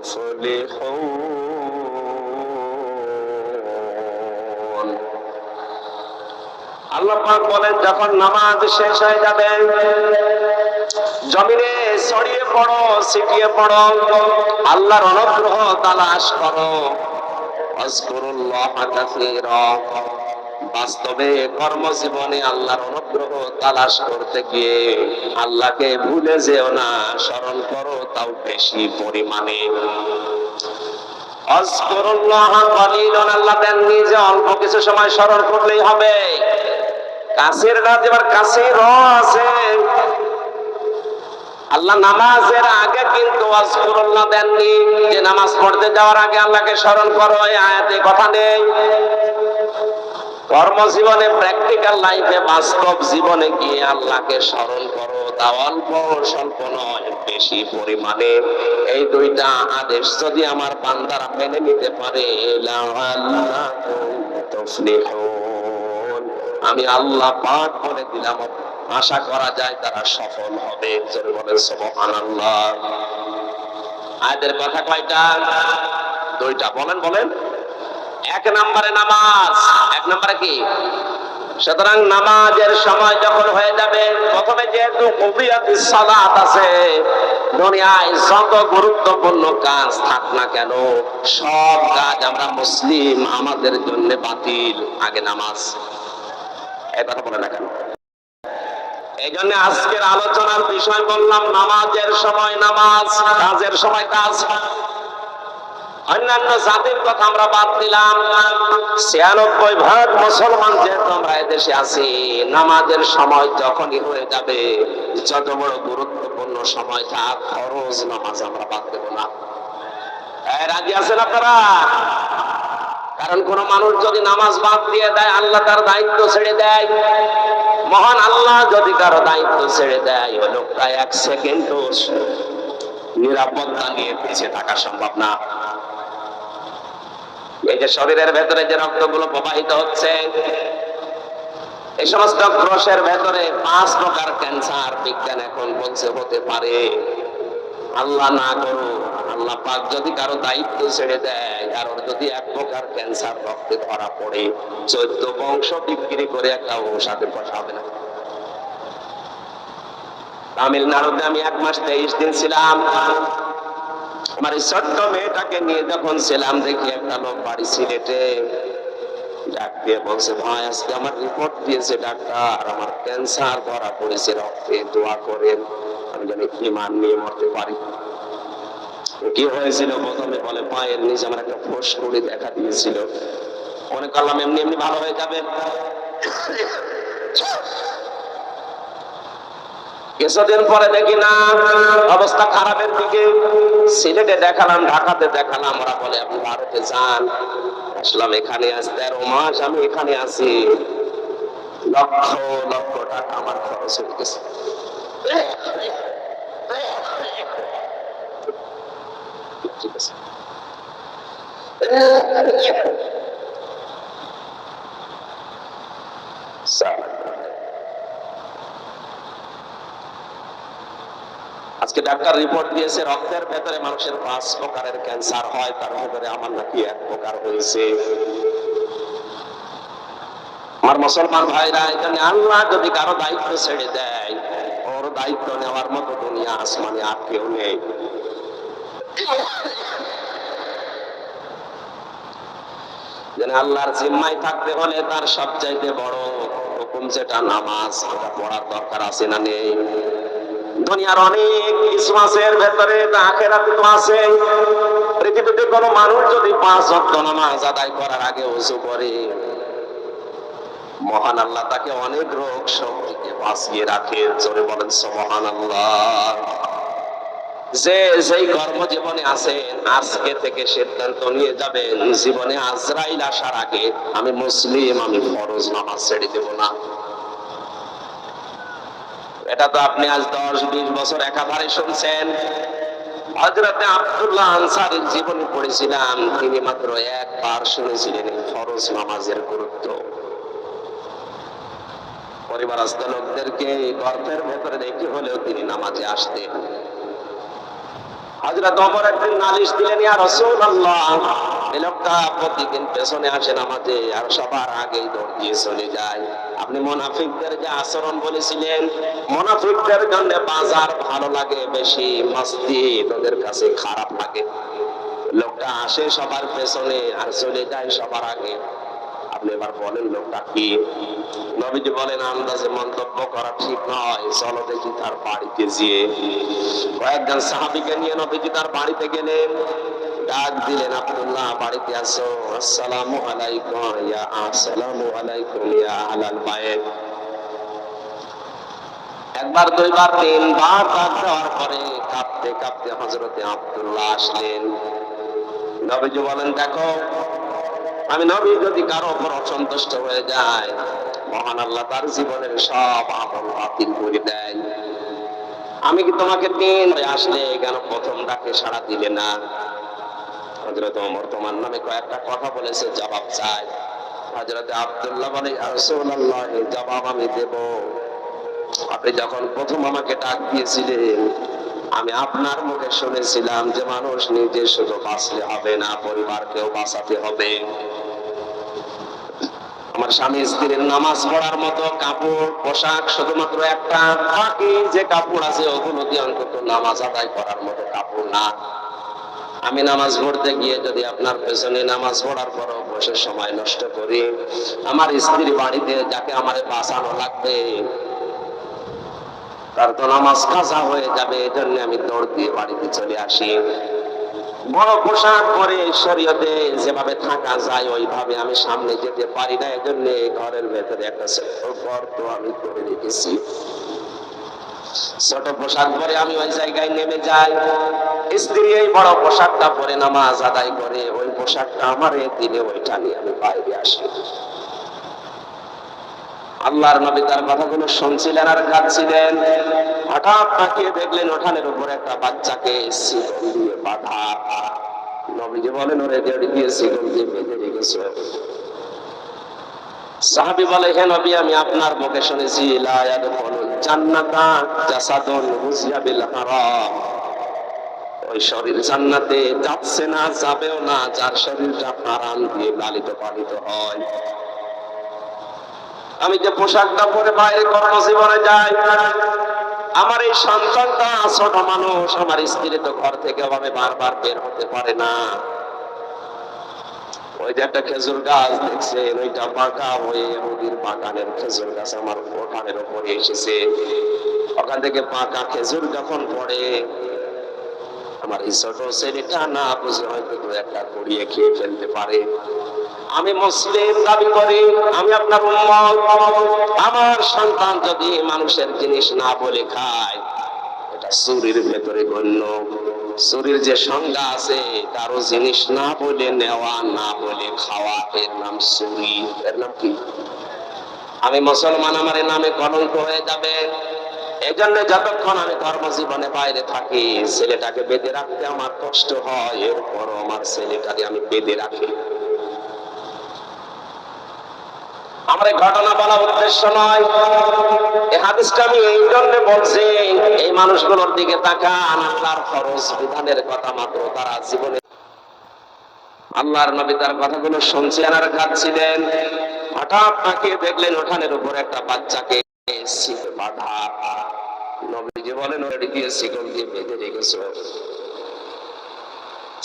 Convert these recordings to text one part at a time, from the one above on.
তুফলিহুন। আল্লাহ পাক বলেন, যখন নামাজ শেষ হয়ে যাবে, জমিনে ছড়িয়ে পড়ো, ছিটিয়ে পড়ো, আল্লাহর অনুগ্রহ তালাশ করো। আযকুরুল্লাহ কাসীরা। বাস্তবে কর্মজীবনে আল্লাহর অনুগ্রহ তালাশ করতে গিয়ে আল্লাহকে ভুলে যেও না, স্মরণ করো তাও বেশি পরিমাণে। আযকুরুল্লাহ কালিলান, আল্লাহ দেননি যে অল্প কিছু সময় স্মরণ করলেই হবে। কাছের না, এবার কাছের আছে। আল্লাহ নামাজের আগে কিন্তু আযকুরুল্লাহ দেননি যে নামাজ পড়তে যাওয়ার আগে আল্লাহকে স্মরণ করো, এই আয়াতে কথা নেই। কর্মজীবনে, প্র্যাকটিক্যাল লাইফে, বাস্তব জীবনে গিয়ে আল্লাহকে স্মরণ করো, তা অল্প স্বল্প নয়, বেশি পরিমাণে। এই দুইটা আদেশ যদি আমার বান্দারা মেনে নিতে পারে, লাআল্লাকুম তুফলিহুন, আমি আল্লাহ পাক বলে দিলাম, আশা করা যায় তারা সফল হবে। জোরে বলেন সুবহানাল্লাহ। আয়াতের কথা কয়টা? দুইটা। বলেন বলেন। এক নম্বরে নামাজ। এক নম্বরে কি? সুতরাং নামাজের সময় যখন হয়ে যাবে, প্রথমে যেহেতু কুফিয়াতুস সালাত আছে, দুনিয়ায় যত গুরুত্বপূর্ণ কাজ থাক না কেন, সব কাজ আমরা মুসলিম, আমাদের জন্য বাতিল। আগে নামাজ। এই কথা বলে না কেন? এই জন্য আজকের আলোচনার বিষয় বললাম, নামাজের সময় নামাজ, কাজের সময় কাজ। অন্যান্য জাতির কথা আমরা বাদ দিলাম। ৯৬% মুসলমান যেহেতু আমরা এদেশে আছি, নামাজের সময় যখনই হয়ে যাবে, যত বড় গুরুত্বপূর্ণ সময় থাক, ফরজ নামাজ আমরা বাদ দেব না। রাজি আছেন আপনারা? কারণ কোন মানুষ যদি নামাজ বাদ দিয়ে দেয়, আল্লাহ তার দায়িত্ব ছেড়ে দেয়। মহান আল্লাহ যদি কারো দায়িত্ব ছেড়ে দেয়, ওই লোকটা ১ সেকেন্ডও নিরাপত্তা নিয়ে পিছিয়ে থাকা সম্ভব না। এই যে শরীরের ভেতরে যে রক্তগুলো প্রবাহিত হচ্ছে, এই সমস্ত কোষের ভেতরে ৫ প্রকার ক্যান্সার বিজ্ঞান এখন বলছে হতে পারে। আল্লাহ না করুক, আল্লাহ পাক যদি কারো দায়িত্ব ছেড়ে দেয়, কারোর যদি ১ প্রকার ক্যান্সার রক্তে ধরা পড়ে, ১৪ বংশ বিক্রি করে একটা ঔষধের পয়সা হবে না। তামিলনাড়ুতে আমি ১ মাস ২৩ দিন ছিলাম। আমার এই ছোট্ট মেয়েটাকে নিয়ে যখন ছিলাম, দেখি একটা লোক বাড়ি সিলেটে ডাক দিয়ে বলছে, ভাই আজকে আমার রিপোর্ট দিয়েছে ডাক্তার, আমার ক্যান্সার ধরা পড়েছে রক্তে, দোয়া করেন, আমি যেন ঈমান নিয়ে মরতে পারি। কি হয়েছিল? প্রথমে বলে পায়ের নিচে আমার একটা ফোসকুড়ি দেখা দিয়েছিল, মনে করলাম এমনি এমনি ভালো হয়ে যাবে। কিছুদিন পরে দেখি না, অবস্থা খারাপের দিকে। সিলেটে দেখালাম, ঢাকাতে দেখালাম, ওরা বলে আপনি ভারতে যান। আসলাম এখানে, আজ ১৩ মাস আমি এখানে আছি, লক্ষ লক্ষ টাকা আমার খরচ হয়ে গেছে। ঠিক আছে, আজকে ডাক্তার রিপোর্ট দিয়েছে রক্তের ভেতরে মানুষের ৫ প্রকারের ক্যান্সার হয়, তার ভেতরে আমার নাকি ১ প্রকার হয়েছে। আমার মুসলমান ভাইরা, এখানে আল্লাহ যদি কারো দায়িত্ব ছেড়ে দেয়, ওর দায়িত্ব নেওয়ার মতো দুনিয়া আসমানে আর কেউ নেই। যেন আল্লাহর জিম্মায় থাকতে হলে তার সবচাইতে বড় হুকুম যেটা নামাজ, ওটা পড়ার দরকার আছে না নেই? দুনিয়ার অনেক কিছু আছে, এর ভেতরে আখিরাতে তো আছে। পৃথিবীতে কোনো মানুষ যদি ৫ ওয়াক্ত নামাজ আদায় করার আগে ওযু করে, মহান আল্লাহ তাকে অনেক রোগ শোক থেকে বাঁচিয়ে রাখে। জোরে বলেন সুবহানাল্লাহ। যে যেই কর্মজীবনে আছেন, আজকে থেকে সিদ্ধান্ত নিয়ে যাবেন, জীবনে আজরাইল আসার আগে আমি মুসলিম, আমি ফরজ নামাজ ছেড়ে দেব না। এটা তো আপনি আজ ১০-২০ বছর একাধারে শুনছেন। হযরতে আব্দুল্লাহ আনসারীর জীবনী পড়েছিলাম, তিনি মাত্র ১ বার শুনেছিলেন এই ফরজ নামাজের গুরুত্ব। পরিবারস্থ লোকদেরকে গর্ভের ভেতরে রেখে হলেও তিনি নামাজে আসতেন। হযরত ওমর একদিন নালিশ দিলেন, ইয়া রাসূলুল্লাহ, এই লোকটা প্রতিদিন পেছনে আসে নামাজে আর সবার আগেই দৌড় দিয়ে চলে যায়। আপনি মুনাফিকদের যে আচরণ বলেছিলেন, মুনাফিকদের জন্য বাজার ভালো লাগে বেশি, মসজিদ ওদের কাছে খারাপ লাগে। লোকটা আসে সবার পেছনে আর চলে যায় সবার আগে। আপনি এবার বলেন লোকটা কি? নবীজি বলেন, আন্দাজে মন্তব্য করা ঠিক নয়, চলো দেখি তার বাড়িতে যেয়ে। কয়েকজন সাহাবীকে নিয়ে নবীজি তার বাড়িতে গেলেন। ডাক দিলেন, আব্দুল্লাহ বাড়িতে আসো। আসসালামু আলাইকুম ইয়া আসসালামু আলাইকুম ইয়া আহলাল বাইত। একবার, দুইবার, তিনবার ডাক দেওয়ার পরে কাঁপতে কাঁপতে হযরতে আব্দুল্লাহ আসলেন। নবীজি বলেন, দেখো, আমি নবী যদি কারো উপর অসন্তুষ্ট হয়ে যায়, মহান আল্লাহ তার জীবনের সব আমল বাতিল করে দেয়। আমি কি তোমাকে আসলে কেন প্রথম ডাকে সাড়া দিলে না? হযরত ওমর তোমার নামে কয়েকটা কথা বলেছে, জবাব চাই। হযরতে আব্দুল্লাহ বলে, ইয়া রাসূলুল্লাহ, জবাব আমি দেব। আপনি যখন প্রথম আমাকে ডাক দিয়েছিলেন, আমি আপনার মুখে শুনেছিলাম যে মানুষ নিজে শুধু বাঁচলে হবে না, পরিবারকেও বাঁচাতে হবে। আমার স্বামী স্ত্রীর নামাজ পড়ার মতো কাপড় পোশাক শুধুমাত্র একটা, বাকি যে কাপড় আছে ওগুলো দিয়ে অন্তত নামাজ আদায় করার মতো কাপড় না। আমি নামাজ পড়তে গিয়ে যদি আপনার পেছনে নামাজ পড়ার পরও বসে সময় নষ্ট করি, আমার স্ত্রী বাড়িতে যাকে আমার বাঁচানো লাগবে তার তো নামাজ কাজা হয়ে যাবে। এই জন্য আমি দৌড় দিয়ে বাড়িতে চলে আসি। বড় পোশাক পরে শরীয়তে যেভাবে থাকা যায় ওইভাবে আমি সামনে যেতে পারি না, এজন্য ঘরের ভেতরে একটা ছোট গর্ত আমি করে রেখেছি। ছোট পোশাক পরে আমি ওই জায়গায় নেমে যাই। স্ত্রী এই বড় পোশাকটা পরে নামাজ আদায় করে, ওই পোশাকটা আমার দিলে ওইটা নিয়ে আমি বাইরে আসি। আল্লাহর নবী তার কথাগুলো শুনছিলেন আর কাঁদছিলেন। হঠাৎ তাকিয়ে দেখলেন উঠানের উপর একটা বাচ্চাকে শিকল দিয়ে বাঁধা। নবীজি বলেন, ওরে দেড় দিয়ে শিকল দিয়ে বেঁধে রেখেছ। সাহাবী বলে, হে নবী, আমি আপনার মুখে শুনেছি লা ইয়াদখুলুল জান্নাতা জাসাদুন গুযিয়া বিল হারাম। ওই শরীর জান্নাতে যাচ্ছে না, যাবেও না যার শরীরটা হারাম দিয়ে লালিত পালিত হয়। আমি যে পোশাকটা পরে বাইরে কর্মজীবনে যাই, আমার এই সন্তানটা ছোট মানুষ, আমার স্ত্রী তো ঘর থেকে ভাবে বারবার বের হতে পারে না। ওই যে একটা খেজুর গাছ দেখছেন, ওইটা পাকা হয়ে নদীর বাগানের খেজুর গাছ আমার ওঠানের উপরে এসেছে। ওখান থেকে পাকা খেজুর যখন পড়ে, আমার এই ছোট ছেলেটা না বুঝে হয়তো দু একটা কুড়িয়ে খেয়ে ফেলতে পারে। আমি মুসলিম দাবি করি, আমি আপনার উম্মত। আমার সন্তান যদি মানুষের জিনিস না বলে খায়, এটা চুরির ভেতরে গণ্য। চুরির যে সংজ্ঞা আছে, কারো জিনিস না বলে নেওয়া, না বলে খাওয়া, এর নাম চুরি। এর নাম কি? আমি মুসলমান, আমার এই নামে কলঙ্ক হয়ে যাবে। এই জন্য যতক্ষণ আমি কর্মজীবনে বাইরে থাকি, ছেলেটাকে বেঁধে রাখতে আমার কষ্ট হয়, এরপরও আমার ছেলেটাকে আমি বেঁধে রাখি। আমার এই ঘটনা বলা উদ্দেশ্য নয়, এই হাদিসটা আমি এই জন্য বলছি, এই মানুষগুলোর দিকে তাকান। আল্লাহর ফরজ বিধানের কথা মাত্র তারা জীবনে, আল্লাহর নবী তার কথাগুলো শুনছিলেন আর কাঁদছিলেন। হঠাৎ তাকিয়ে দেখলেন উঠানের উপর একটা বাচ্চাকে শিকল বাঁধা। নবীজি বলেন, ওরে দিয়ে শিকল দিয়ে বেঁধে রেখেছ।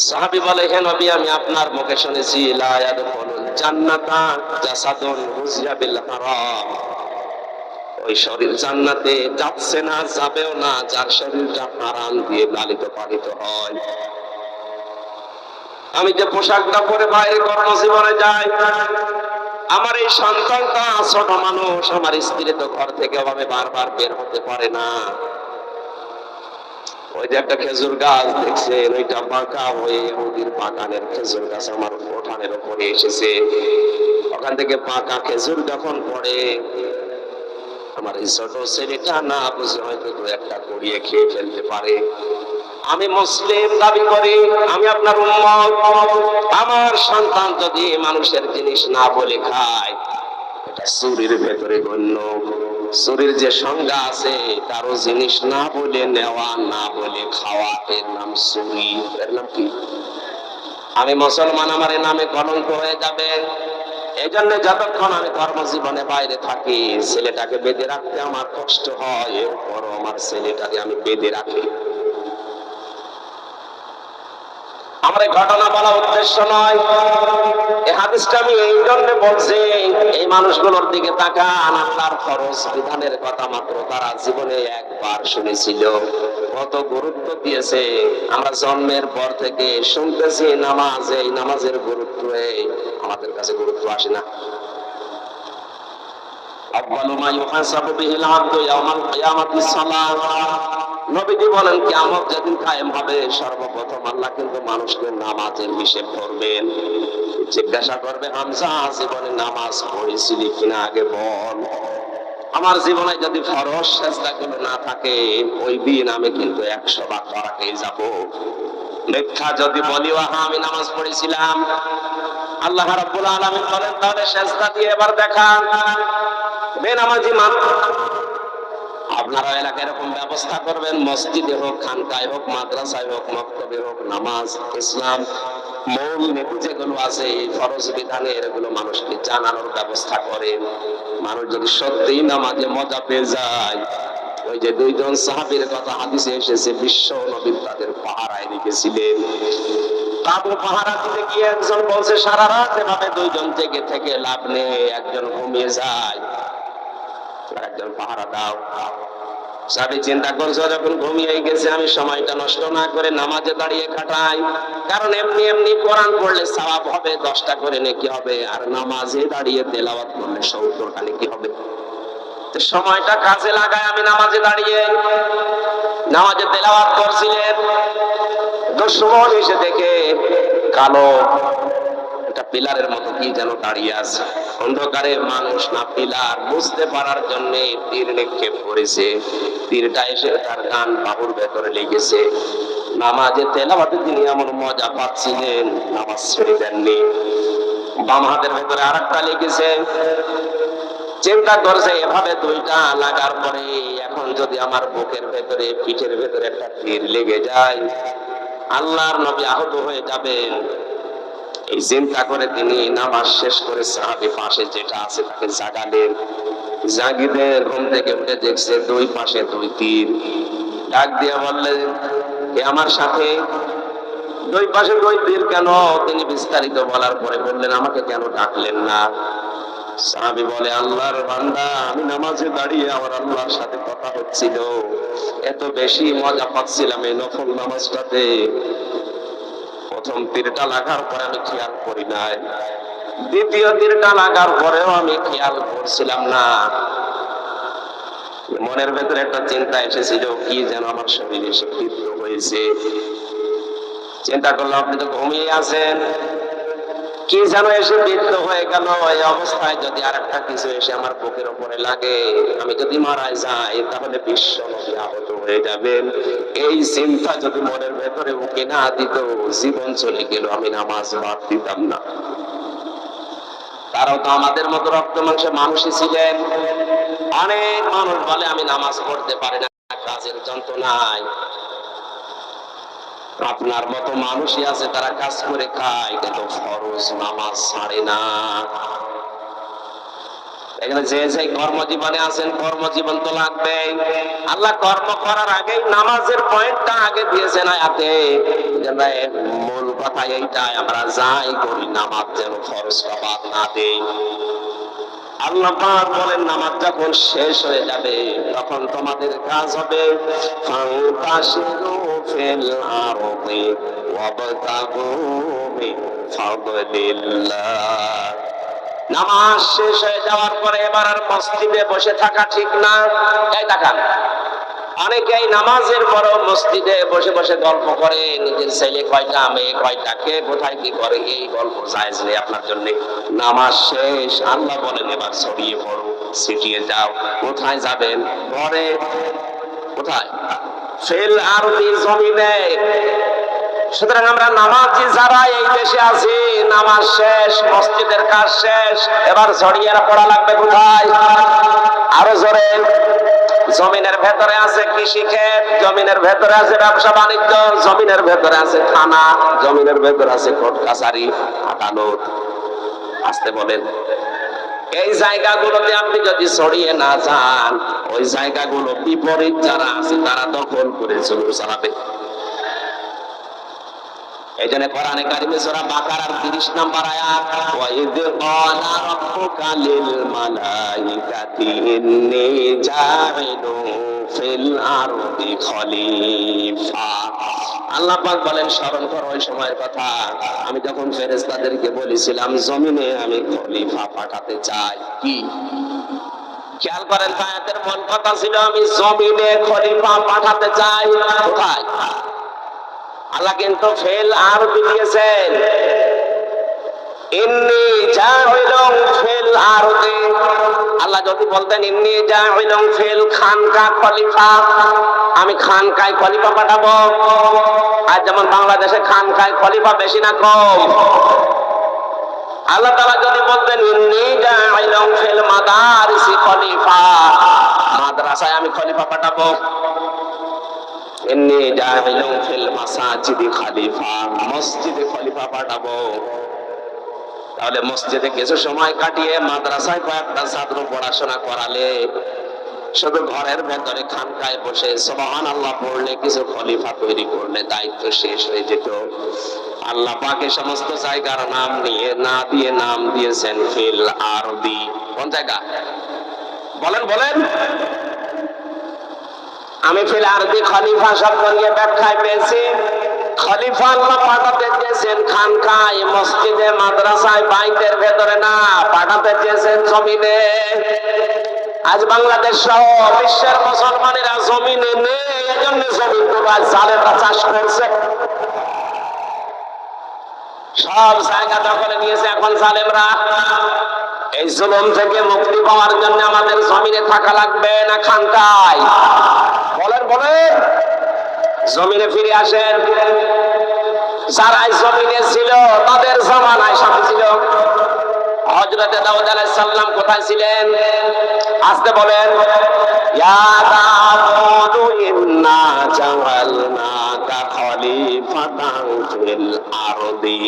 সাহাবী বলে, হে নবী, আমি আপনার মুখে শুনেছি লা ইয়াদখুলুল জান্নাতা জাসাদুন গুযিয়া বিল হারাম। ওই শরীর জান্নাতে যাচ্ছে না, যাবেও না যার শরীরটা হারাম দিয়ে লালিত পালিত হয়। আমি যে পোশাকটা পরে বাইরে কর্মজীবনে যাই, আমার এই সন্তানটা ছোট মানুষ, আমার স্ত্রী তো ঘর থেকে ভাবে বারবার বের হতে পারে না। ওই যে একটা খেজুর গাছ দেখছেন, ওইটা বাঁকা হয়ে নদীর বাগানের খেজুর গাছ আমার ওঠানের উপরে এসেছে। ওখান থেকে পাকা খেজুর যখন পড়ে, আমার এই ছোট ছেলেটা না বুঝে হয়তো দু একটা কুড়িয়ে খেয়ে ফেলতে পারে। আমি মুসলিম দাবি করি, আমি আপনার উম্মত। আমার সন্তান যদি মানুষের জিনিস না বলে খায়, এটা চুরির ভেতরে গণ্য। চুরির যে সংজ্ঞা আছে, কারো জিনিস না বলে নেওয়া, না বলে খাওয়া, এর নাম চুরি। এর নাম কি? আমি মুসলমান, আমার এ নামে কলঙ্ক হয়ে যাবে। এই জন্য যতক্ষণ আমি কর্মজীবনে বাইরে থাকি, ছেলেটাকে বেঁধে রাখতে আমার কষ্ট হয়, এরপরও আমার ছেলেটাকে আমি বেঁধে রাখি। আমার এই ঘটনা বলা উদ্দেশ্য নয়, এই হাদিসটা আমি এই জন্য বলছি, এই মানুষগুলোর দিকে তাকান। আল্লাহর ফরজ বিধানের কথা মাত্র তারা জীবনে একবার শুনেছিল, কত গুরুত্ব দিয়েছে। আমরা জন্মের পর থেকে শুনতেছি নামাজ, এই নামাজের গুরুত্ব আমাদের কাছে গুরুত্ব আসে না। নবীজি বলেন কিয়ামত যেদিন কায়েম হবে, সর্বপ্রথম আল্লাহ কিন্তু মানুষকে নামাজের হিসেব করবেন। জিজ্ঞাসা করবে, হামজা জীবনে নামাজ পড়েছিলি কিনা আগে বল। আমার জীবনে যদি ফরজ সেজদাগুলো না থাকে, ওই দিন আমি কিন্তু 100 ভাগ করাকেই যাব। মিথ্যা যদি বলি আমি নামাজ পড়েছিলাম, আল্লাহ রাব্বুল আলামিন বলেন তাহলে সেজদা দিয়ে এবার দেখান বেনামাজি মানুষ। আপনারা এলাকায় এরকম ব্যবস্থা করবেন, মসজিদে হোক, খানকায় হোক, মাদ্রাসায় হোক, মক্তবে হোক, নামাজ ইসলাম মূল নীতি যেগুলো আছে, এই ফরজ বিধানের, এগুলো মানুষকে জানানোর ব্যবস্থা করেন। মানুষ যদি সত্যিই নামাজে মজা পেয়ে যায়, ওই যে 2 জন সাহাবীর কথা হাদিসে এসেছে, বিশ্ব নবী তাদের পাহারায় রেখেছিলেন। তাবু পাহারা দিতে গিয়ে একজন বলছে, সারা রাত এভাবে 2 জন জেগে থেকে লাভ নেই, একজন ঘুমিয়ে যায়, একজন পাহারা দাও। সাহাবী চিন্তা করছে, যখন ঘুমিয়ে গেছে আমি সময়টা নষ্ট না করে নামাজে দাঁড়িয়ে কাটাই, কারণ এমনি এমনি কোরআন পড়লে সওয়াব হবে, 10টা করে নেকি হবে, আর নামাজে দাঁড়িয়ে তেলাওয়াত করলে 70টা নেকি হবে। তো সময়টা কাজে লাগায় আমি নামাজে দাঁড়িয়ে নামাজে তেলাওয়াত করছিলেন। দুশমন এসে দেখে কালো একটা পিলারের মতো কি যেন দাঁড়িয়ে আছে, অন্ধকারে মানুষ না পিলার, বুঝতে পারার জন্য তীর নিক্ষেপ করেছে। তীরটা এসে তার ডান বাহুর ভেতরে লেগেছে। নামাজে তেলাওয়াতে তিনি এমন মজা পাচ্ছিলেন, নামাজ ছেড়ে দেননি। বাম হাতের ভেতরে আরেকটা লেগেছে। চিন্তা করছে, এভাবে 2টা লাগার পরে এখন যদি আমার বুকের ভেতরে, পিঠের ভেতরে একটা তীর লেগে যায়, আল্লাহর নবী আহত হয়ে যাবেন। এই চিন্তা করে তিনি নামাজ শেষ করে সাহাবী পাশে যেটা আছে তাকে জাগালেন। জাগিয়ে ঘুম থেকে উঠে দেখছে 2 পাশে 2 তীর। ডাক দিয়ে বললেন, কে আমার সাথে? 2 পাশে 2 তীর কেন? তিনি বিস্তারিত বলার পরে বললেন, আমাকে কেন ডাকলেন না? সাহাবী বলে, আল্লাহর বান্দা, আমি নামাজে দাঁড়িয়ে আমার আল্লাহর সাথে কথা হচ্ছিল, এত বেশি মজা পাচ্ছিলাম এই নফল নামাজটাতে। প্রথম তীরটা লাগার পরে আমি খেয়াল করি নাই, দ্বিতীয় তীরটা লাগার পরেও আমি খেয়াল করছিলাম না। মনের ভেতরে একটা চিন্তা এসেছিল, কি যেন আমার শরীরে এসে বিদ্ধ হয়েছে। চিন্তা করলাম, আপনি তো ঘুমিয়ে আছেন, কি যেন এসে বিদ্ধ হয়ে গেল। এই অবস্থায় যদি আরেকটা কিছু এসে আমার বুকের উপরে লাগে, আমি যদি মারা যাই, তাহলে বিশ্ব নবী আহত হয়ে যাবেন। এই চিন্তা যদি মনের ভেতরে উঠে না দিত, জীবন চলে গেল, আমি নামাজ বাদ দিতাম না। তারাও তো আমাদের মতো রক্ত মাংসের মানুষই ছিলেন। অনেক মানুষ বলে আমি নামাজ পড়তে পারি না, কাজের যন্ত্রণায়। আপনার মতো মানুষই আছে, তারা কাজ করে খায়, কিন্তু ফরজ নামাজ ছাড়ে না। এখানে যে যে কর্মজীবনে আছেন, কর্মজীবন তো লাগবে। আল্লাহ কর্ম করার আগেই নামাজের পয়েন্টটা আগে দিয়েছেন আয়াতে। মূল কথা এইটাই, আমরা যাই করি নামাজ যেন ফরজটা বাদ না দেই। আল্লাহ পাক বলেন, নামাজ যখন শেষ হয়ে যাবে, তখন তোমাদের কাজ হবে ফান্তাশিরু ফিল আরদি ওয়াবতাগু মিন ফাদলিল্লাহ। নামাজ শেষ হয়ে যাওয়ার পরে এবার আর মসজিদে বসে থাকা ঠিক না। এই দেখান, অনেকেই নামাজের পরও মসজিদে বসে বসে গল্প করে, নিজের ছেলে কয়টা, মেয়ে কয়টা, কে কোথায় কি করে, এই গল্প জায়েজ নেই আপনার জন্য। নামাজ শেষ, আল্লাহ বলেন এবার ছড়িয়ে পড়ো, ছিটিয়ে যাও। কোথায় যাবেন? ঘরে। কোথায়? ফিল আরদি, জমিনে। সুতরাং আমরা নামাজি যারা এই দেশে আছি, নামাজ শেষ, মসজিদের কাজ শেষ, এবার ছড়িয়ে পড়া লাগবে কোথায়? আরো জোরে। জমিনের ভেতরে আছে কৃষি ক্ষেত, জমিনের ভেতরে আছে ব্যবসা বাণিজ্য, জমিনের ভেতরে আছে থানা, জমিনের ভেতরে আছে কোর্ট কাছারি, আদালত। আসতে বলেন। এই জায়গাগুলোতে আপনি যদি ছড়িয়ে না যান, ওই জায়গাগুলো বিপরীত যারা আছে তারা দখল করে জোর চালাবে। এই জন্য কোরআনে কারিমে সূরা বাকারার 30 নম্বর আয়াত, ওয়া ইয ক্বালা রাব্বুকা লিল মালাইকাতি ইন্নী জাইলুন ফিল আরদি খলিফা। আল্লাহ পাক বলেন, স্মরণ করো ওই সময়ের কথা, আমি যখন ফেরেশতাদেরকে বলেছিলাম জমিনে আমি খলিফা পাঠাতে চাই। কি খেয়াল করেন, আয়াতের মূল কথা ছিল আমি জমিনে খলিফা পাঠাতে চাই। কোথায়? আল্লাহ কিন্তু ফেল আরদি দিয়েছেন, ইন্নী জাইলুন ফিল আরদি। আল্লাহ যদি বলতেন ইন্নী জাইলুন ফিল খানকা খলিফা, আমি খানকায় খলিফা পাঠাবো, আর যেমন বাংলাদেশে খানকায় খলিফা বেশি না কম? আল্লাহ তাআলা যদি বলতেন ইন্নী জাইলুন ফিল মাদারিসি খলিফা, মাদ্রাসায় আমি খলিফা পাঠাবো, ইন্নী জাইলুন ফিল মাসাজিদি খলিফা, মসজিদে খলিফা পাঠাবো, তাহলে মসজিদে কিছু সময় কাটিয়ে মাদ্রাসায় কয়েকটা ছাত্র পড়াশোনা করালে, শুধু ঘরের ভেতরে খানকায় বসে সুবহানাল্লাহ পড়লে, কিছু খলিফা তৈরি করলে দায়িত্ব শেষ হয়ে যেত। আল্লাহ পাক এই সমস্ত জায়গার নাম নিয়ে না দিয়ে নাম দিয়েছেন ফিল আরদি। কোন জায়গা? বলেন বলেন। আমি ফিল আরদি খলিফা শব্দ নিয়ে ব্যাখ্যায় পেয়েছি, খলিফা আল্লাহ পাঠাতে চেয়েছেন খানকায়, মসজিদে, মাদ্রাসায়, বাইতের ভেতরে না, পাঠাতে চেয়েছেন জমিনে। আজ বাংলাদেশ সহ বিশ্বের মুসলমানেরা জমিনে নেই, এজন্য জমিনগুলো আজ জালেমরা চাষ করছে, সব জায়গা দখলে নিয়েছে এখন জালেমরা। এই জুলুম থেকে মুক্তি পাওয়ার জন্য আমাদের জমিনে থাকা লাগবে না খানকায়? বলেন বলেন। জমিনে ফিরে আসেন। যারা জমিনে ছিল তাদের জামানায় শান্তি ছিল। হযরতে দাউদ আলাইহিস সালাম কোথায় ছিলেন? আসতে বলেন, ইয়া দাউদ ইন্না জাআলনাকা খলিফাতান ফিল আরদি।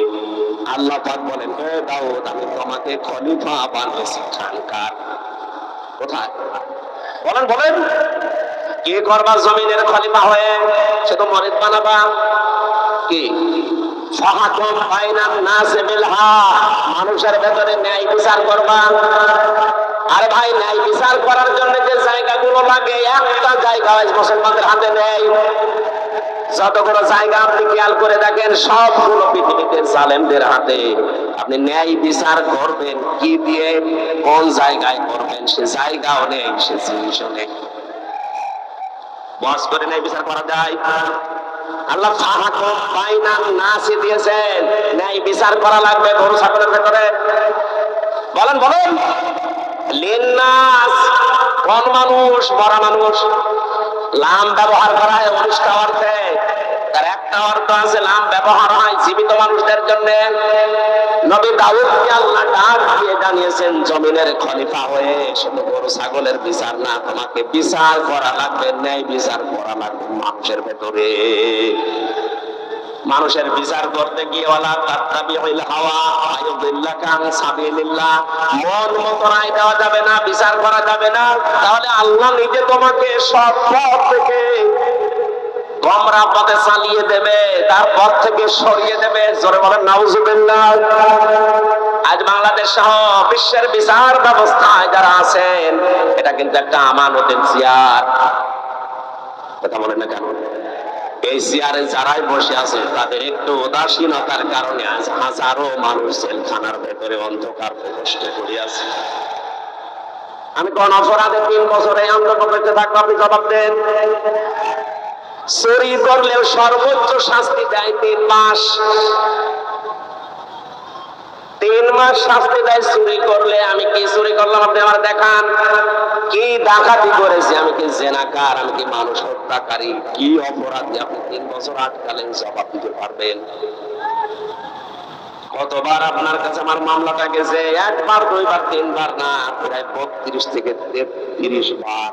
আল্লাহ পাক বলেন, হে দাউদ, আমি তোমাকে খলিফা বানিয়েছি খানকার। কোথায়? বলেন বলেন। কি করবা জমিনের খলিফা হয়ে? শুধু মরিদ বানাবা? কি ফাহাকুম বাইনান নাসি বিল হক, মানুষের ভেতরে ন্যায় বিচার করবা? আরে ভাই, ন্যায় বিচার করার জন্য যে জায়গাগুলো লাগে, একটা জায়গা আজ মুসলমানদের হাতে নেই। যতগুলো জায়গা আপনি খেয়াল করে দেখেন, সবগুলো পৃথিবীতে জালেমদের হাতে। আপনি ন্যায় বিচার করবেন কি দিয়ে, কোন জায়গায় করবেন, সে জায়গাও নেই, সে জিনিসও নেই। বস করে ন্যায় বিচার করা যায়? আল্লাহ ফাহাকুম বাইনান নাসি দিয়েছেন, ন্যায় বিচার করা লাগবে গরু ছাগলের ভেতরে। বলেন বলেন। লিন্নাস, কোন মানুষ? মরা মানুষ। লাম ব্যবহার করা হয় 19টা অর্থে, তার একটা অর্থ আছে লাম ব্যবহার হয় জীবিত মানুষদের জন্য। নবী দাউদকে আল্লাহ ডাক দিয়ে জানিয়েছেন জমিনের খলিফা হয়ে শুধু গরু ছাগলের বিচার না, তোমাকে বিচার করা লাগবে, ন্যায় বিচার করা লাগবে মানুষের ভেতরে। মানুষের বিচার করতে গিয়ে ওয়ালা তাত্তাবিউল হাওয়া আয়ুদিল্লাকা আন সাবিলিল্লাহ, মন মতো রায় দেওয়া যাবে না, বিচার করা যাবে না, তাহলে আল্লাহ নিজে তোমাকে সব পথ থেকে গোমরা পথে চালিয়ে দেবে, তার পথ থেকে সরিয়ে দেবে। জোরে বলেন নাউজুবিল্লাহ। আজ বাংলাদেশ সহ বিশ্বের বিচার ব্যবস্থায় যারা আছেন, এটা কিন্তু একটা আমানতের চেয়ার। কথা বলেন না কেন? এই চেয়ারে যারাই বসে আছে তাদের একটু উদাসীনতার কারণে আজ হাজারো মানুষ জেলখানার ভেতরে অন্ধকার প্রকোষ্ঠ করে আছে। আমি কোন অপরাধে 3 বছরে আন্দোলন করতে থাকবো? আপনি জবাব দেন। চুরি করলেও সর্বোচ্চ শাস্তি দেয় 3 মাস। 3 3 মাস শাস্তি দেয় চুরি করলে। আমি কি চুরি করলাম আপনি আমার দেখান। কি ডাকাতি করেছি, আমি কি জেনাকার, আমি কি মানুষ হত্যাকারী, কি অপরাধী আপনি 3 বছর আটকালেন, জবাব দিতে পারবেন? কতবার আপনার কাছে আমার মামলাটা গেছে? 1বার 2বার 3বার না, প্রায় 32 থেকে 33 বার।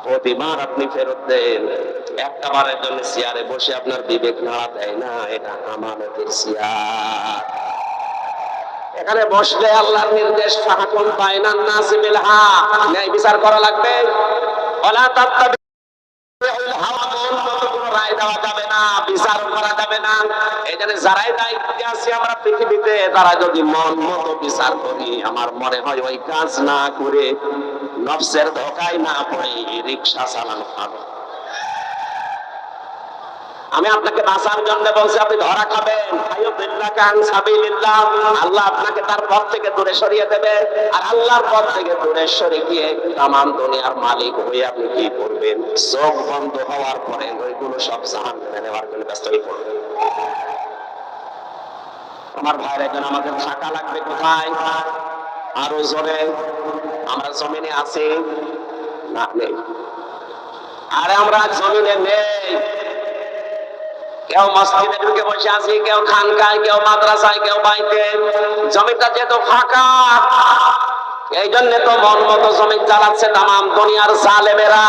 প্রতিবার আপনি ফেরত দেন। একটা বারের জন্য চেয়ারে বসে আপনার বিবেক নাড়া দেয় না, এটা আমানতের চেয়ার। এখানে বসলে আল্লাহর নির্দেশ, ফাহাকুম বাইনান নাসি বিল হক, ন্যায় বিচার করা লাগবে। ওয়ালা তাত্তাবিউল হাওয়া, মন মতো কোনো রায় দেওয়া যাবে না, বিচার করা যাবে না। এই জন্য যারাই দায়িত্বে আছি আমরা পৃথিবীতে, তারা যদি মন মতো বিচার করি, আমার মনে হয় ওই কাজ না করে নফসের ধোকায় না পড়ে রিকশা চালানো ভালো। আমি আপনাকে বাঁচার জন্য বলছি, আপনি ধরা খাবেন। আল্লাহ আপনাকে তার পথ থেকে দূরে সরিয়ে দেবে, আর আল্লাহর পথ থেকে দূরে সরে গিয়ে তামাম দুনিয়ার মালিক হয়ে আপনি কি করবেন? চোখ বন্ধ হওয়ার পরে ওইগুলো সব জাহান্নামে নেওয়ার জন্য ব্যস্ত হয়ে পড়বেন। আমার ভাইয়ের একজন, আমাদের থাকা লাগবে কোথায়? আরো জোরে। আমরা জমিনে আছি না? নেই। আরে আমরা জমিনে নেই। কেউ মসজিদে ঢুকে বসে আছি, কেউ খানকায়, কেউ মাদ্রাসায়, কেউ বাড়িতে। জমিটা যেহেতু ফাঁকা, এই জন্য তো মন মতো জমি চালাচ্ছে তামাম দুনিয়ার জালেমেরা।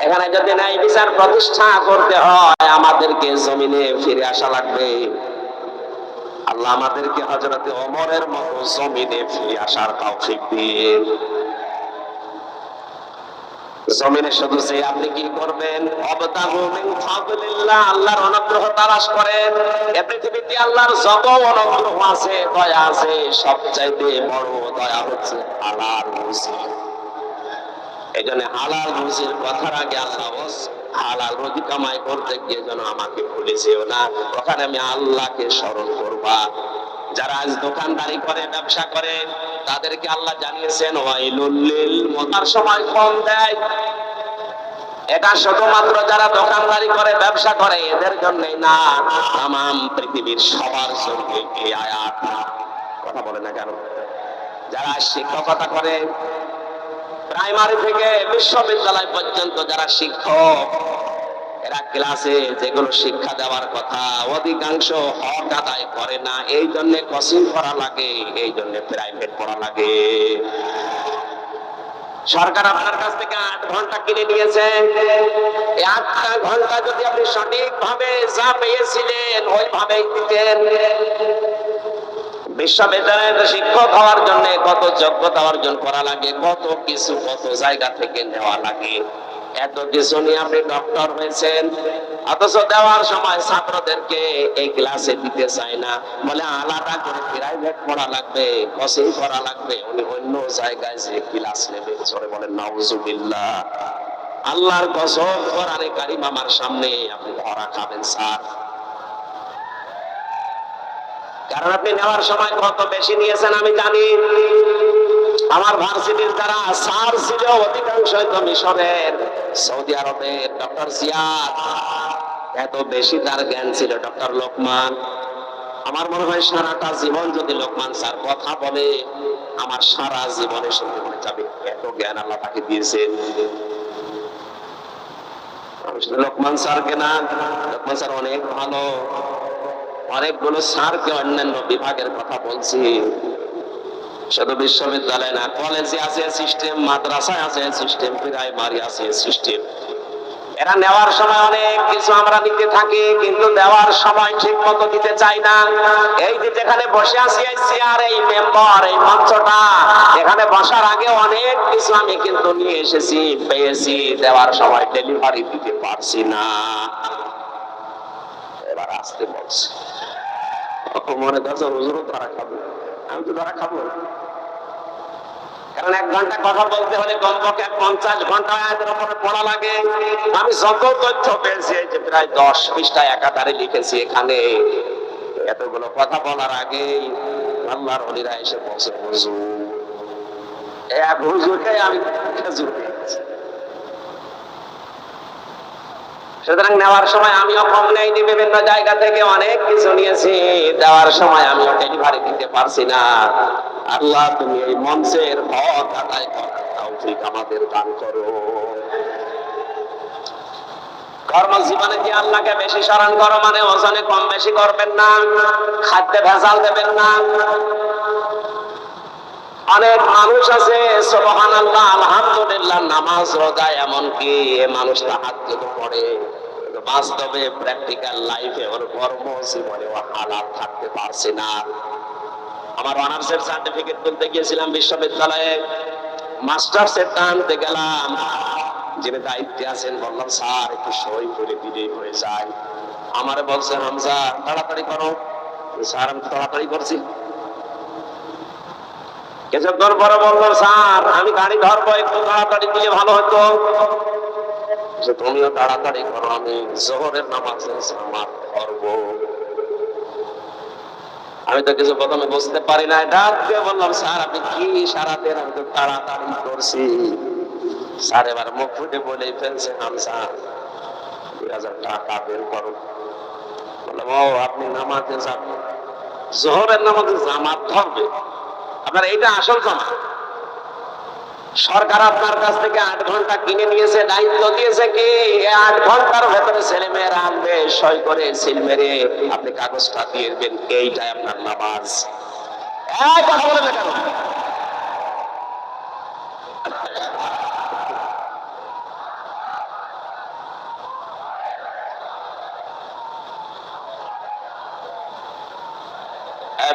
এখানে যদি ন্যায় বিচার প্রতিষ্ঠা করতে হয়, আমাদেরকে জমিনে ফিরে আসা লাগবে। আল্লাহ আমাদেরকে হযরত ওমরের মতো জমিনে ফিরে আসার তৌফিক দিন। জমিনে শুধু যে আপনি কি করবেন? অবতাহু মিন ফাদলিল্লাহ, আল্লাহর অনুগ্রহ তালাশ করেন। এই পৃথিবীতে আল্লাহর যত অনুগ্রহ আছে, দয়া আছে, সবচাইতে বড় দয়া হচ্ছে হালাল রুজি। এইজন্য হালাল রুজির কথার আগে আল্লাহ হালাল রুজি কামাই করতে গিয়ে যেন আমাকে ভুলে যেও না, ওখানে আমি আল্লাহকে স্মরণ করবা। যারা আজ দোকানদারি করে, ব্যবসা করে, তাদেরকে আল্লাহ জানিয়েছেন ওয়াইলুল লিল মুতার, সময় কম দেয়। এটা শুধুমাত্র যারা দোকানদারি করে, ব্যবসা করে, এদের জন্যই না, তামাম পৃথিবীর সবার জন্য এই আয়াত। কথা বলে না কেন? যারা শিক্ষকতা করে, প্রাইমারি থেকে বিশ্ববিদ্যালয় পর্যন্ত যারা শিক্ষক, এরা ক্লাসে যেগুলো শিক্ষা দেওয়ার কথা অধিকাংশ হক আদায় করে না। এই জন্য কোচিং করা লাগে, এই জন্য প্রাইভেট পড়া লাগে। সরকার আপনার কাছ থেকে 8 ঘন্টা কিনে নিয়েছে। এই 8টা ঘন্টা যদি আপনি সঠিকভাবে যা পেয়েছিলেন ওইভাবেই দিতেন। বিশ্ববিদ্যালয়ে শিক্ষক হওয়ার জন্য কত যোগ্যতা অর্জন করা লাগে, কত কিছু কত জায়গা থেকে নেওয়া লাগে। এত কিছু নিয়ে আপনি ডক্টর হয়েছেন, অথচ দেওয়ার সময় ছাত্রদেরকে এই ক্লাসে দিতে চায় না, বলে আলাদা করে প্রাইভেট পড়া লাগবে, কোচিং করা লাগবে, উনি অন্য জায়গায় যে ক্লাস নেবে। চলে বলেন নাউজুবিল্লাহ। আল্লাহর কসম, কোরআনে কারীম আমার সামনে, আপনি ধরা খাবেন স্যার। কারণ আপনি নেওয়ার সময় কত বেশি নিয়েছেন আমি জানি। আমার ভার্সিটির যারা স্যার ছিল অধিকাংশ মিশরের, সৌদি আরবের। ডক্টর জিয়াদ, এত বেশি তার জ্ঞান ছিল। ডক্টর লোকমান, আমার মনে হয় সারাটা জীবন যদি লোকমান স্যার কথা বলে, আমার সারা জীবনে শুনতে মনে যাবে, এত জ্ঞান আল্লাহ তাকে দিয়েছেন। লোকমান স্যারকে না, লোকমান স্যার অনেক ভালো। অনেকগুলো স্যারকে অন্যান্য বিভাগের কথা বলছি, শুধু বিশ্ববিদ্যালয় না, কলেজে আছে সিস্টেম, মাদ্রাসায় আছে সিস্টেম, প্রাইমারি আছে সিস্টেম। এরা নেওয়ার সময় অনেক কিছু আমরা নিতে থাকি, কিন্তু দেওয়ার সময় ঠিক মতো দিতে চাই না। এই যে যেখানে বসে আছি, এই চেয়ার, এই মেম্বার, এই মঞ্চটা, এখানে বসার আগে অনেক কিছু আমি কিন্তু নিয়ে এসেছি, পেয়েছি, দেওয়ার সময় ডেলিভারি দিতে পারছি না। এবার আসতে বলছি, মনে করছে হুজুরও ধরা খাবো, আমি তো ধরা খাবো। কারণ 1 ঘন্টা কথা বলতে হলে কমপক্ষে 50 ঘন্টা আয়াতের উপরে পড়া লাগে। আমি যত তথ্য পেয়েছি, যে প্রায় 10 পৃষ্ঠা একাধারে লিখেছি এখানে। এতগুলো কথা বলার আগে আল্লাহর ওলিরা এসে বলছে হুজুর, এক হুজুরকে আমি খেজুর দিয়েছি। সুতরাং নেওয়ার সময় আমিও কম নেইনি, বিভিন্ন জায়গা থেকে অনেক কিছু নিয়েছি, দেওয়ার সময় আমিও ডেলিভারি দিতে পারছি না। আল্লাহ তুমি এই মঞ্চের হক আদায় করার তৌফিক আমাদের দান করো। কর্মজীবনে যে আল্লাহকে বেশি স্মরণ করো মানে ওজনে কম বেশি করবেন না, খাদ্যে ভেজাল দেবেন না। অনেক মানুষ আছে সুবহানাল্লাহ আলহামদুলিল্লাহ নামাজ রোজা এমনকি মানুষ তাহাজ্জুদ পড়ে, বাস্তবে প্র্যাকটিক্যাল লাইফে ওর কর্মজীবনে ও হালাল থাকতে পারছে না। আমার অনার্সের সার্টিফিকেট তুলতে গিয়েছিলাম বিশ্ববিদ্যালয়ে, মাস্টার্সের টানতে গেলাম, যিনি দায়িত্বে আছেন বললাম স্যার একটু সই করে দিলেই হয়ে যায়। আমারে বলছে হামজা তাড়াতাড়ি করো। স্যার আমি তাড়াতাড়ি করছি। কিছুক্ষণ পরে বললাম স্যার আমি গাড়ি ধরবো, একটু তাড়াতাড়ি দিলে ভালো হতো। তুমিও তাড়াতাড়ি করো, আমি জোহরের নামাজে জামাত ধরবো। আমি তো কিছু প্রথমে বুঝতে পারি না, ডাক দিয়ে বললাম স্যার আপনি কি সারাতেন, আমি তো তাড়াতাড়ি করছি। স্যার এবার মুখ ফুটে বলেই ফেলছে হামজা 2000 টাকা বের করো। বললাম ও আপনি নামাজে যাবেন, জোহরের নামাজে জামাত ধরবে, আপনার এইটা আসল জামাত। সরকার আপনার কাছ থেকে 8 ঘন্টা কিনে নিয়েছে, দায়িত্ব দিয়েছে কি 8 ঘন্টার ভেতরে ছেলে মেয়েরা আনবে, সই করে সিল মেরে আপনি কাগজটা দিয়ে দেবেন, এইটাই আপনার নামাজ। কথা বলে না কেন?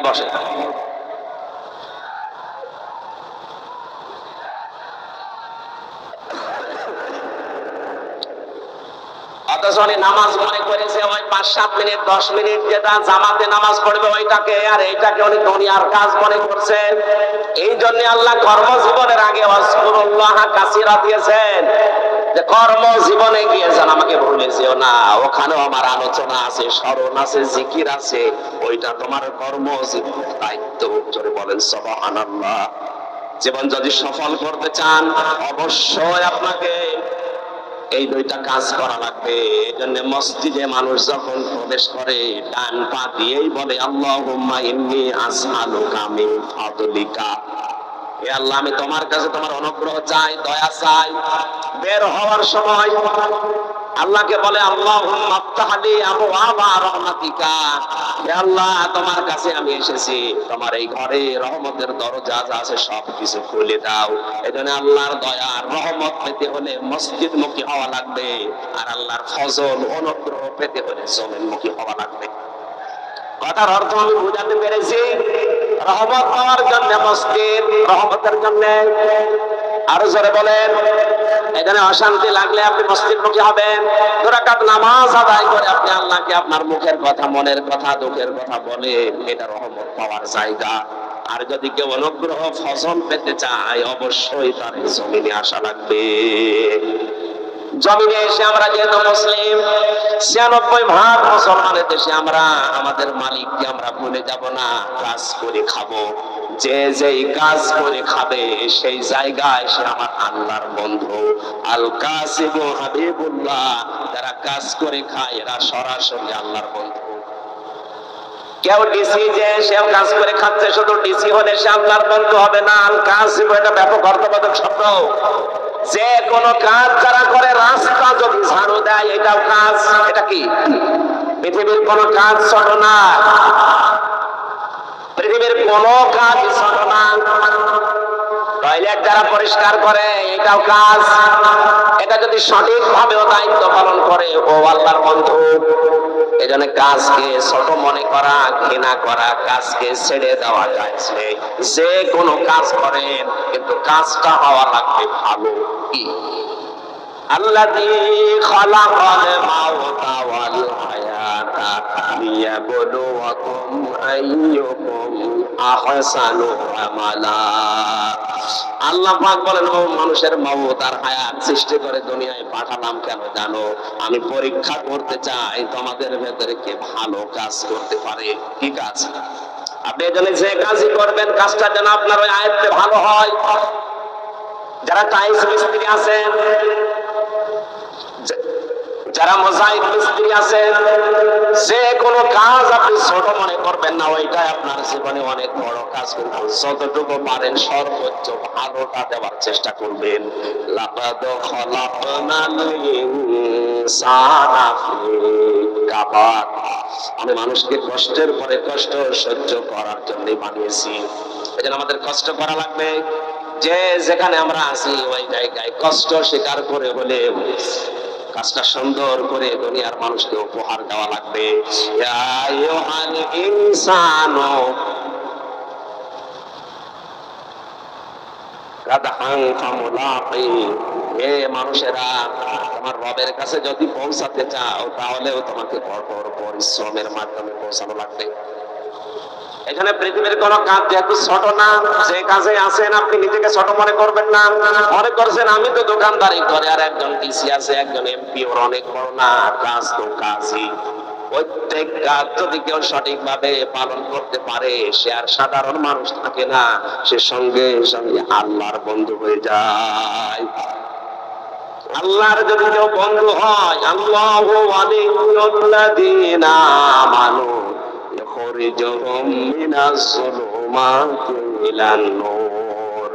বসে অথচ নামাজ মনে করেছে ওই 5-7 মিনিট 10 মিনিট যেটা জামাতে নামাজ পড়বে ওইটাকে, আর এইটাকে উনি দুনিয়ার কাজ মনে করছে। এই জন্য আল্লাহ কর্মজীবনের আগে ওয়াজকুরুল্লাহ কাসীরা দিয়েছেন, যে কর্মজীবনে গিয়েছেন আমাকে ভুলে যেও না, ওখানেও আমার আলোচনা আছে, স্মরণ আছে, জিকির আছে, ওইটা তোমার কর্মজীবনের দায়িত্ব। জোরে বলেন সুবহানাল্লাহ। জীবন যদি সফল করতে চান অবশ্যই আপনাকে এই 2টা কাজ করা লাগবে। এজন্য মসজিদে মানুষ যখন প্রবেশ করে ডান পা দিয়েই বলে আল্লাহুম্মা ইন্নী আসআলুকা মিন ফাদলিকা, হে আল্লাহ আমি তোমার কাছে তোমার অনুগ্রহ চাই, দয়া চাই। বের হওয়ার সময় আল্লাহকে বলে আল্লাহুম্মা আফতাহলি আবওয়াবা রাহমাতিকা, হে আল্লাহ তোমার কাছে আমি এসেছি, তোমার এই ঘরে রহমতের দরজা যা আছে সবকিছু খুলে দাও। এজন্য আল্লাহর দয়া রহমত পেতে হলে মসজিদমুখী হওয়া লাগবে, আর আল্লাহর ফজল অনুগ্রহ পেতে হলে জমিনমুখী হওয়া লাগবে। কথার অর্থ আমি বুঝাতে পেরেছি? রহমত পাওয়ার জন্য মসজিদ, রহমতের জন্য আরো জোরে বলেন। এখানে অশান্তি লাগলে আপনি মসজিদমুখী হবেন, 2 রাকাত নামাজ আদায় করে আপনি আল্লাহকে আপনার মুখের কথা, মনের কথা, দুঃখের কথা বলেন, এটা রহমত পাওয়ার জায়গা। আর যদি কেউ অনুগ্রহ ফজল পেতে চায় অবশ্যই তার জমিনে আসা লাগবে। জমিনে এসে আমরা যেহেতু মুসলিম, 96% মুসলমানের দেশে আমরা আমাদের মালিককে আমরা ভুলে যাব না, কাজ করে খাবো। যে যেই কাজ করে খাবে সেই জায়গায় সে আমার আল্লাহর বন্ধু। আল কাসিবু হাবিবুল্লাহ, যারা কাজ করে খায় এরা সরাসরি আল্লাহর বন্ধু। কেউ ডিসি যে সেও কাজ করে খাচ্ছে, শুধু ডিসি হলে সে আল্লাহর বন্ধু হবে না। আল কাসিবু এটা ব্যাপক অর্থবোধক শব্দ। যে কোনো কাজ যারা করে, রাস্তা যদি ঝাড়ু দেয় এটাও কাজ। এটা কি? পৃথিবীর কোন কাজ ছোট না, পৃথিবীর কোন কাজ ছোট না। টয়লেট যারা পরিষ্কার করে এটাও কাজ। এটা যদি সঠিক ভাবে দায়িত্ব পালন করে ও আল্লাহর বন্ধু। এজন্য কাজকে ছোট মনে করা, ঘৃণা করা, কাজকে ছেড়ে দেওয়া যায়। যে কোনো কাজ করেন কিন্তু কাজটা হওয়া লাগবে ভালো। কি? আল্লাযী খালাকাল মাউতা ওয়াল হায়াতা লিয়াবলুয়াকুম আইয়ুকুম আহসানু আমালা। আল্লাহ পাক বলেন, ও মানুষের মওত আর হায়াত সৃষ্টি করে দুনিয়ায় পাঠালাম কেন জানো? আমি পরীক্ষা করতে চাই তোমাদের ভেতরে কে ভালো কাজ করতে পারে। কি কাজ? আপনি এজন্য যে কাজই করবেন কাজটা যেন আপনার ওই আয়ত্তে ভালো হয়। যারা টাইলস মিস্ত্রি আছেন, যারা মোজাইক মিস্ত্রি আছে, যে কোনো কাজ আপনি ছোট মনে করবেন না, ওইটাই আপনার জীবনে অনেক বড় কাজ। কিন্তু যতটুকু পারেন সর্বোচ্চ ভালোটা দেওয়ার চেষ্টা করবেন। লাকাদ খলাকনাল ইনসানা ফি কাবাদ। আমি মানুষকে কষ্টের পরে কষ্ট সহ্য করার জন্য বানিয়েছি। এজন্য আমাদের কষ্ট করা লাগবে। যে যেখানে আমরা আছি ওই জায়গায় কষ্ট স্বীকার করে হলে কাজটা সুন্দর করে দুনিয়ার মানুষকে উপহার দেওয়া লাগবে। ইয়া আইয়ুহাল ইনসানু কাদহান ফামুলাকি। হে মানুষেরা, তোমার রবের কাছে যদি পৌঁছাতে চাও তাহলেও তোমাকে কঠোর পরিশ্রমের মাধ্যমে পৌঁছানো লাগবে। এখানে পৃথিবীর কোন কাজ যেহেতু ছোট না, যে কাজে আছেন আপনি নিজেকে ছোট মনে করবেন না। মনে করছেন আমি তো দোকানদারি করে, আর একজন ডিসি আছে, একজন এমপি, ওর অনেক বড় না। কাজ তো কাজই। প্রত্যেক কাজ যদি কেউ সঠিকভাবে পালন করতে পারে, সে আর সাধারণ মানুষ থাকে না, সে সঙ্গে সঙ্গে আল্লাহর বন্ধু হয়ে যায়। আল্লাহর যদি কেউ বন্ধু হয়, আল্লাহু ওয়ালিয়ুল্লাযীনা আমানু ইখরিজুহুম মিনাস যুলুমাতি ইলান নূর।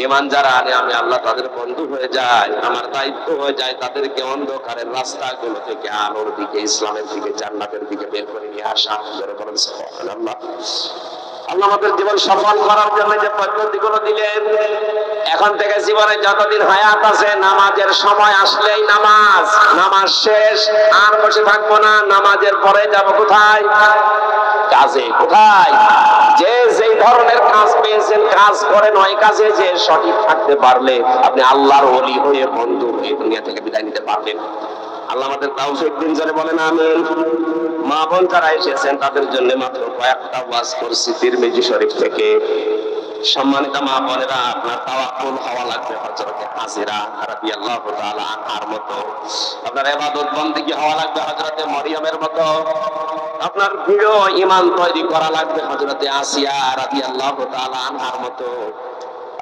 ঈমান যারা আনে আমি আল্লাহ তাদের বন্ধু হয়ে যায়। আমার দায়িত্ব হয়ে যায় তাদেরকে অন্ধকারের রাস্তাগুলো থেকে আলোর দিকে, ইসলামের দিকে, জান্নাতের দিকে বের করে নিয়ে আসা। যারা বলেন সুবহানাল্লাহ। আল্লাহ আমাদের জীবন সফল করার জন্য যে পদ্ধতিগুলো দিলেন, এখন থেকে জীবনে যতদিন হায়াত আছে নামাজের সময় আসলেই নামাজ, নামাজ শেষ আর বসে থাকবো না। নামাজের পরে যাব কোথায়? কাজে। কোথায়? যে যেই ধরনের কাজ পেয়েছেন কাজ করেন। ওই কাজে যে সঠিক থাকতে পারলে আপনি আল্লাহর ওলি হয়ে, বন্ধু হয়ে দুনিয়া থেকে বিদায় নিতে পারবেন। আল্লাহ আমাদের তৌফিক দিন, জোরে বলেন আমিন। মা বোন যারা এসেছেন তাদের জন্য মাত্র কয়েকটা ওয়াজ করছি তিরমিজি শরীফ থেকে। সম্মানিত মা বোনেরা, আপনার তাওয়াক্কুল হওয়া লাগবে হযরতে হাজেরা রাদিয়াল্লাহু তাআলা আনহার মতো। আপনার ইবাদত বন্দেগী হওয়া লাগবে হযরতে মরিয়মের মতো। আপনার দৃঢ় ঈমান তৈরি করা লাগবে হযরতে আসিয়া রাদিয়াল্লাহু তাআলা আনহার মতো।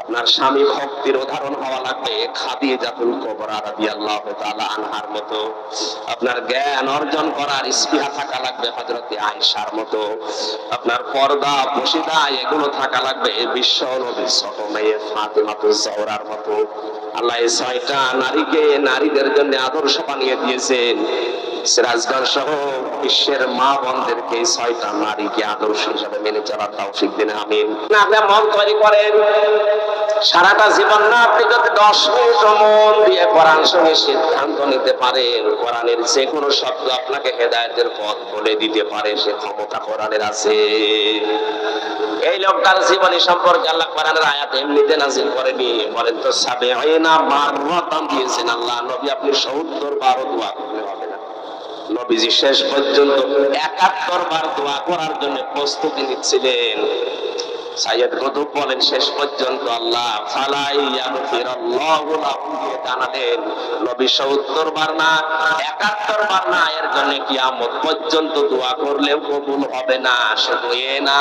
আপনার স্বামী ভক্তির উদাহরণ হওয়া লাগবে খাদিজাতুল কুবরা রাদিয়াল্লাহু তাআলা আনহার মতো। আপনার জ্ঞান অর্জন করার স্পৃহা থাকা লাগবে হযরতে আয়েশার মতো। আপনার পর্দা পশিদা এগুলো থাকা লাগবে বিশ্ব নবীর ছোট মেয়ে ফাতেমাতুজ জহরার মতো। আল্লাহ এই ছয়টা নারীকে নারীদের জন্য আদর্শ বানিয়ে দিয়েছেন। সিরাজগঞ্জ সহ বিশ্বের মা বোনদেরকে এই ছয়টা নারীকে আদর্শ হিসাবে মেনে চলার তৌফিক দিন আমিন। আপনি মন তৈরি করেন, সারাটা জীবন না আপনি যদি 10 মিনিট মন দিয়ে কোরআন শুনে সিদ্ধান্ত নিতে পারেন, কোরআনের যে কোনো শব্দ আপনাকে হেদায়েতের পথ বলে দিতে পারে, সে ক্ষমতা কোরআনের আছে। এই লোকটার জীবনী সম্পর্কে আল্লাহ কোরআনের আয়াত এমনিতে নাযিল করেনি। বলেন তো ৭০ মাররাতান দিয়েছেন আল্লাহ। নবী আপনি ৭০ বার দোয়া করলে হবে না। নবীজি শেষ পর্যন্ত ৭১ বার দোয়া করার জন্য প্রস্তুতি নিচ্ছিলেন। সাইয়্যিদ কুতুব বলেন শেষ পর্যন্ত আল্লাহ ফালাই ইয়াগফিরাল্লাহু লাহু দিয়ে জানালেন নবী ৭০ বার না ৭১ বার না, এর জন্য কিয়ামত পর্যন্ত দোয়া করলেও কবুল হবে না। শুধু এ না,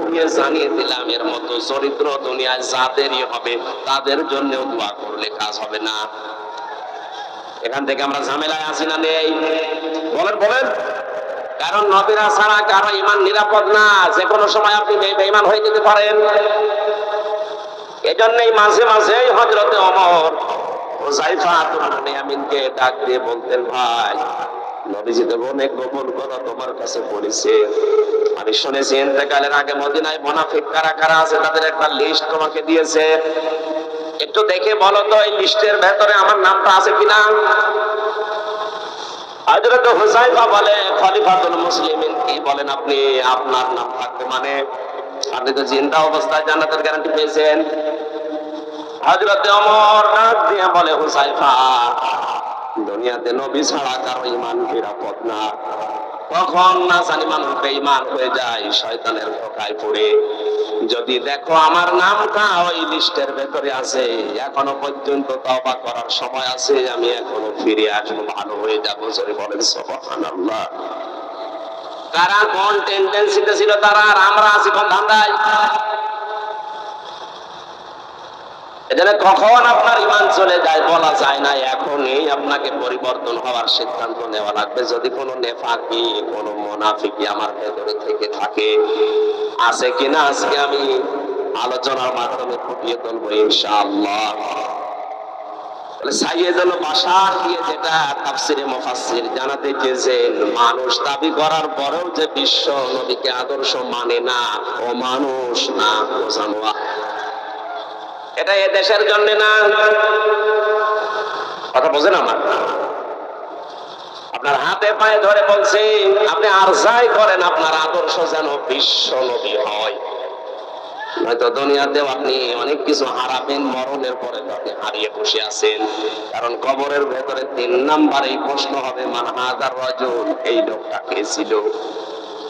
ওকে জানিয়ে দিলাম এর মতো চরিত্র দুনিয়ায় যাদেরই হবে তাদের জন্যও দোয়া করলে কাজ হবে না। এখান থেকে আমরা ঝামেলায় আছি না নেই? বলেন বলেন। কারণ নবীরা ছাড়া কারো ঈমান নিরাপদ না। যে কোনো সময় আপনি বেঈমান হয়ে যেতে পারেন। এজন্যই মাঝে মাঝে হযরতে ওমর হুযায়ফা ইবনে ইয়ামিনকে ডাক দিয়ে বলতেন, ভাই নবীজি তো অনেক গোপন কথা তোমার কাছে বলেছে। আমি শুনেছি ইন্তেকালের আগে মদিনায় মুনাফিক কারা কারা আছে তাদের একটা লিস্ট তোমাকে দিয়েছে। একটু দেখে বলো তো এই লিস্টের ভেতরে আমার নামটা আছে কিনা। হযরত হুযায়ফা বলে, খলিফাতুল মুসলিমিন কি বলেন আপনি? আপনার নাম থাকবে মানে? আপনি তো জিন্দা অবস্থায় জান্নাতের গ্যারান্টি পেয়েছেন। হযরত ওমর ডাক দিয়ে বলে, হুযায়ফা দুনিয়াতে নবী ছাড়া কারো ঈমান নিরাপদ না। কখন না জানি মানুষ বেঈমান হয়ে যায় শয়তানের ধোঁকায় পড়ে। যদি দেখো আমার নামটা ওই লিস্টের ভেতরে আছে, এখনো পর্যন্ত তওবা করার সময় আছে, আমি এখনো ফিরে আসবো, ভালো হয়ে যাবো। জোরে বলেন সুবহানাল্লাহ। কারা কোন টেন্ডেন্সিতে ছিল তারা, আর আমরা আছি কোন ধান্দায়? এজন্য কখন আপনার ঈমান চলে যায় বলা যায় না। এখনই আপনাকে পরিবর্তন হওয়ার সিদ্ধান্ত নেওয়া লাগবে। যদি কোনো নেফাকি, কোনো মুনাফিকি আমার ভেতরে থেকে থাকে, আছে কিনা আজকে আমি আলোচনার মাধ্যমে ফুটিয়ে তুলবো ইনশাআল্লাহ। সাইয়েদুল বাশার দিয়ে যেটা তাফসিরে মুফাসসির জানাতে চেয়েছেন, মানুষ দাবি করার পরেও যে বিশ্ব নবীকে আদর্শ মানে না, ও মানুষ না, ও জানোয়ার। এটা এ দেশের জন্য না, কথা বোঝেন আমার। আপনার হাতে পায়ে ধরে বলছি, আপনি আর যাই করেন আপনার আদর্শ যেন বিশ্ব নবী হয়। হয়তো দুনিয়াতেও আপনি অনেক কিছু হারাবেন, মরণের পরে আপনি হারিয়ে বসে আছেন। কারণ কবরের ভেতরে 3 নাম্বারে প্রশ্ন হবে, মান হাযার রাজুল, এই লোকটা কে ছিল।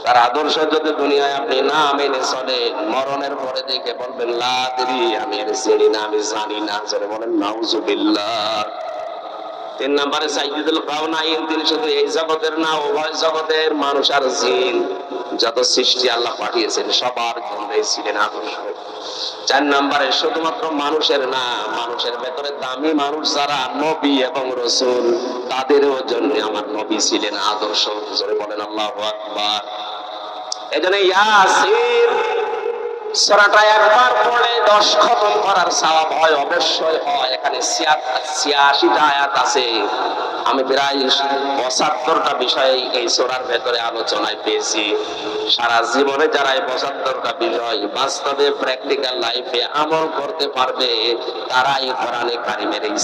তার আদর্শ যদি দুনিয়ায় আপনি না মেনে চলেন, মরণের পরে দেখে বলবেন লা আদরি, আমি এর চিনি না, আমি জানি না। জোরে বলেন নাউজুবিল্লাহ। 3 নম্বরে সাইয়্যিদুল কাওনাইন, তিনি শুধু এই জগতের না, উভয় জগতের মানুষ আর জিন যত সৃষ্টি আল্লাহ পাঠিয়েছেন সবার জন্যই ছিলেন আদর্শ। 4 নম্বরে শুধুমাত্র মানুষের না, মানুষের ভেতরে দামি মানুষ যারা নবী এবং রাসূল, তাদেরও জন্য আমার নবী ছিলেন আদর্শ। জোরে বলেন আল্লাহু আকবার। এজন্য ইয়াসিন সূরাটা একবার পড়লে 10 খতম করার সওয়াব হয়, অবশ্যই হয়। এখানে 86টা আয়াত আছে। আমি প্রায় 75টা বিষয় এই সূরার ভেতরে আলোচনায় পেয়েছি। সারা জীবনে যারা এই 75টা বিষয় বাস্তবে প্র্যাকটিক্যাল লাইফে আমল করতে পারবে, তারাই কোরআনে কারিমের এই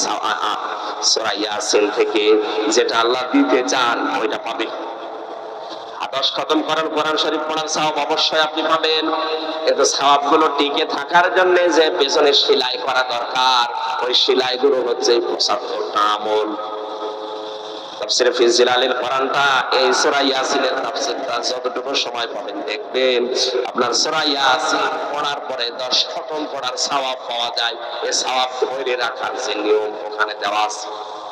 সূরা ইয়াসিন থেকে যেটা আল্লাহ দিতে চান ওইটা পাবে। 10 খতম করার কোরআন শরীফ পড়ার সওয়াব অবশ্যই আপনি পাবেন। কিন্তু সওয়াবগুলো টিকে থাকার জন্য যে পেছনে সেলাই করা দরকার, ওই সেলাইগুলো হচ্ছে 75টা আমল। তাফসীরে ফি জিলালিল কোরআনটা, এই সূরা ইয়াসিনের তাফসীরটা যতটুকু সময় পাবেন দেখবেন, আপনার সূরা ইয়াসিন পড়ার পরে 10 খতম পড়ার সওয়াব পাওয়া যায়। এই সওয়াব ধরে রাখার যে নিয়ম ওখানে দেওয়া আছে।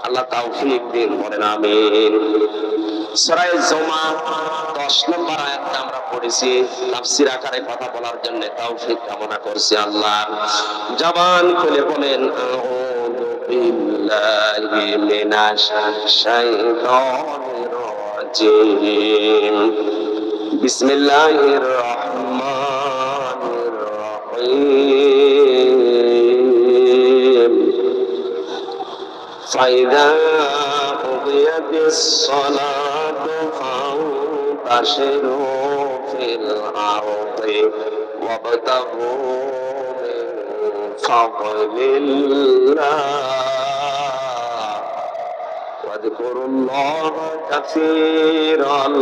আল্লাহ তাওফিক দিন, বলেন আমিন। সূরা জুমা 10 নম্বর আয়াতটা আমরা পড়েছি, তাফসীর আকারে কথা বলার জন্য তাওফিক কামনা করছি আল্লাহ। জবান খুলে বলেন আউযু বিল্লাহি মিনাশ শাইতানির রাজিম, বিসমিল্লাহির রহমানির রহিম। ফাইদা কুদিয়াতিস সালাতু ফান্তাশিরু ফিল আরদি ওয়াবতাগু মিন ফাদলিল্লাহ ওয়াযকুরুল্লাহা কাসীরান।